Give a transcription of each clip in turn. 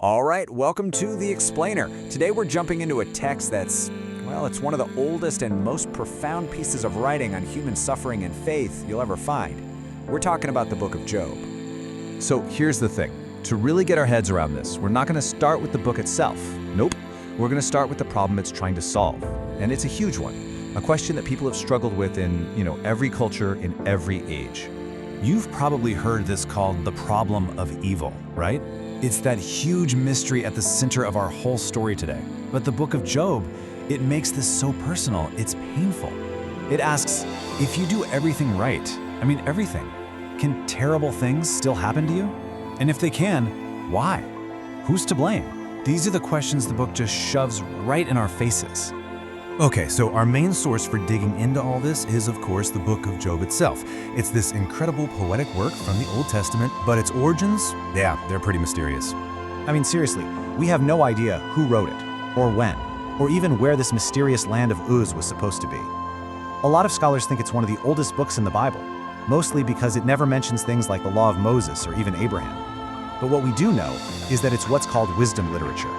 All right, welcome to The Explainer. Today we're jumping into a text it's one of the oldest and most profound pieces of writing on human suffering and faith you'll ever find. We're talking about the book of Job. So here's the thing. To really get our heads around this, we're not going to start with the book itself. Nope. We're going to start with the problem it's trying to solve. And it's a huge one. A question that people have struggled with in, every culture, in every age. You've probably heard this called the problem of evil, right? It's that huge mystery at the center of our whole story today. But the book of Job, it makes this so personal, it's painful. It asks, if you do everything right, everything, can terrible things still happen to you? And if they can, why? Who's to blame? These are the questions the book just shoves right in our faces. Okay, so our main source for digging into all this is, of course, the book of Job itself. It's this incredible poetic work from the Old Testament, but its origins, they're pretty mysterious. Seriously, we have no idea who wrote it, or when, or even where this mysterious land of Uz was supposed to be. A lot of scholars think it's one of the oldest books in the Bible, mostly because it never mentions things like the Law of Moses or even Abraham. But what we do know is that it's what's called wisdom literature.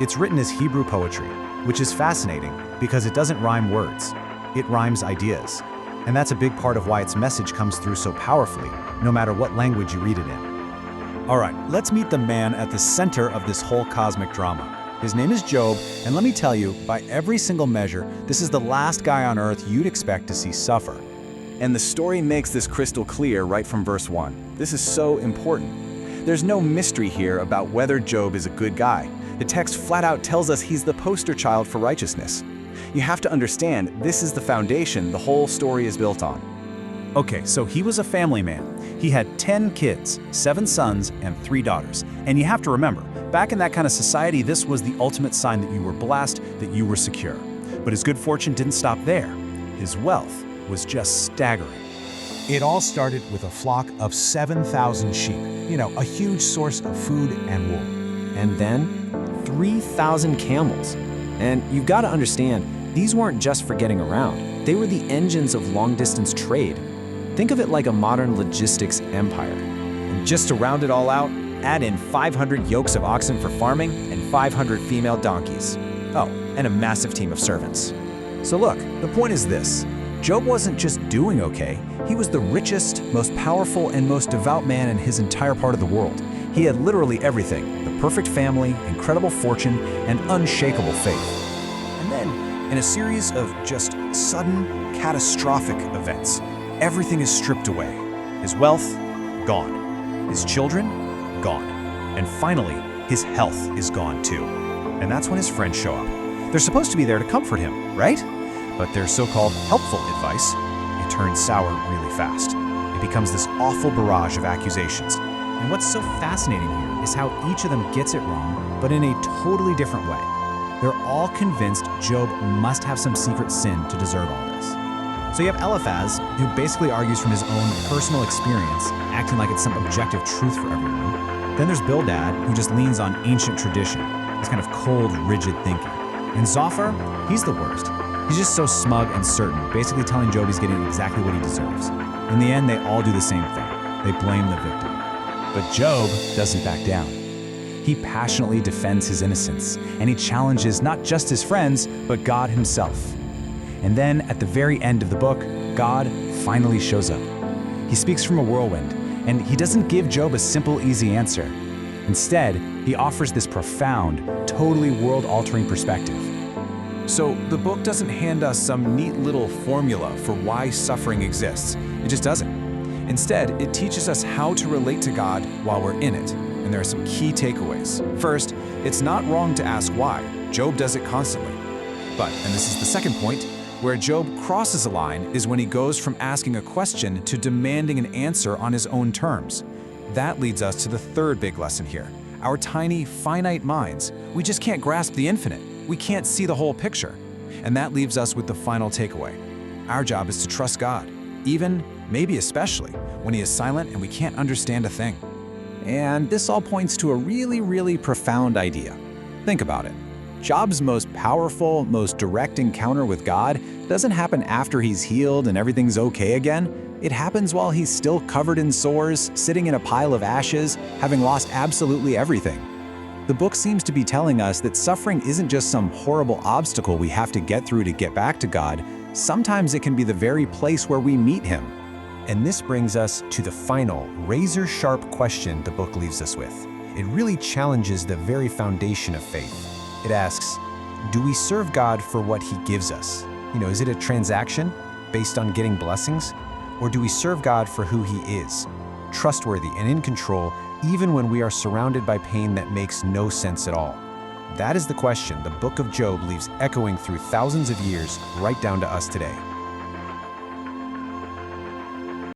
It's written as Hebrew poetry, which is fascinating because it doesn't rhyme words, it rhymes ideas. And that's a big part of why its message comes through so powerfully, no matter what language you read it in. All right, let's meet the man at the center of this whole cosmic drama. His name is Job, and let me tell you, by every single measure, this is the last guy on earth you'd expect to see suffer. And the story makes this crystal clear right from verse 1. This is so important. There's no mystery here about whether Job is a good guy. The text flat out tells us he's the poster child for righteousness. You have to understand, this is the foundation the whole story is built on. Okay, so he was a family man. He had 10 kids, 7 sons, and 3 daughters. And you have to remember, back in that kind of society, this was the ultimate sign that you were blessed, that you were secure. But his good fortune didn't stop there. His wealth was just staggering. It all started with a flock of 7,000 sheep, a huge source of food and wool. And then 3,000 camels. And you've got to understand, these weren't just for getting around. They were the engines of long-distance trade. Think of it like a modern logistics empire. And just to round it all out, add in 500 yokes of oxen for farming and 500 female donkeys. Oh, and a massive team of servants. So look, the point is this. Job wasn't just doing okay, he was the richest, most powerful, and most devout man in his entire part of the world. He had literally everything: the perfect family, incredible fortune, and unshakable faith. And then, in a series of just sudden, catastrophic events, everything is stripped away. His wealth, gone. His children, gone. And finally, his health is gone too. And that's when his friends show up. They're supposed to be there to comfort him, right? But their so-called helpful advice, it turns sour really fast. It becomes this awful barrage of accusations. And what's so fascinating here is how each of them gets it wrong, but in a totally different way. They're all convinced Job must have some secret sin to deserve all this. So you have Eliphaz, who basically argues from his own personal experience, acting like it's some objective truth for everyone. Then there's Bildad, who just leans on ancient tradition, this kind of cold, rigid thinking. And Zophar, he's the worst. He's just so smug and certain, basically telling Job he's getting exactly what he deserves. In the end, they all do the same thing. They blame the victim. But Job doesn't back down. He passionately defends his innocence, and he challenges not just his friends, but God himself. And then, at the very end of the book, God finally shows up. He speaks from a whirlwind, and he doesn't give Job a simple, easy answer. Instead, he offers this profound, totally world-altering perspective. So the book doesn't hand us some neat little formula for why suffering exists. It just doesn't. Instead, it teaches us how to relate to God while we're in it. And there are some key takeaways. First, it's not wrong to ask why. Job does it constantly. But, and this is the second point, where Job crosses a line is when he goes from asking a question to demanding an answer on his own terms. That leads us to the third big lesson here. Our tiny, finite minds, we just can't grasp the infinite. We can't see the whole picture. And that leaves us with the final takeaway. Our job is to trust God, even, maybe especially, when he is silent and we can't understand a thing. And this all points to a really, really profound idea. Think about it. Job's most powerful, most direct encounter with God doesn't happen after he's healed and everything's okay again. It happens while he's still covered in sores, sitting in a pile of ashes, having lost absolutely everything. The book seems to be telling us that suffering isn't just some horrible obstacle we have to get through to get back to God. Sometimes it can be the very place where we meet Him. And this brings us to the final, razor-sharp question the book leaves us with. It really challenges the very foundation of faith. It asks, do we serve God for what He gives us? Is it a transaction based on getting blessings? Or do we serve God for who He is, trustworthy and in control, even when we are surrounded by pain that makes no sense at all? That is the question the book of Job leaves echoing through thousands of years right down to us today.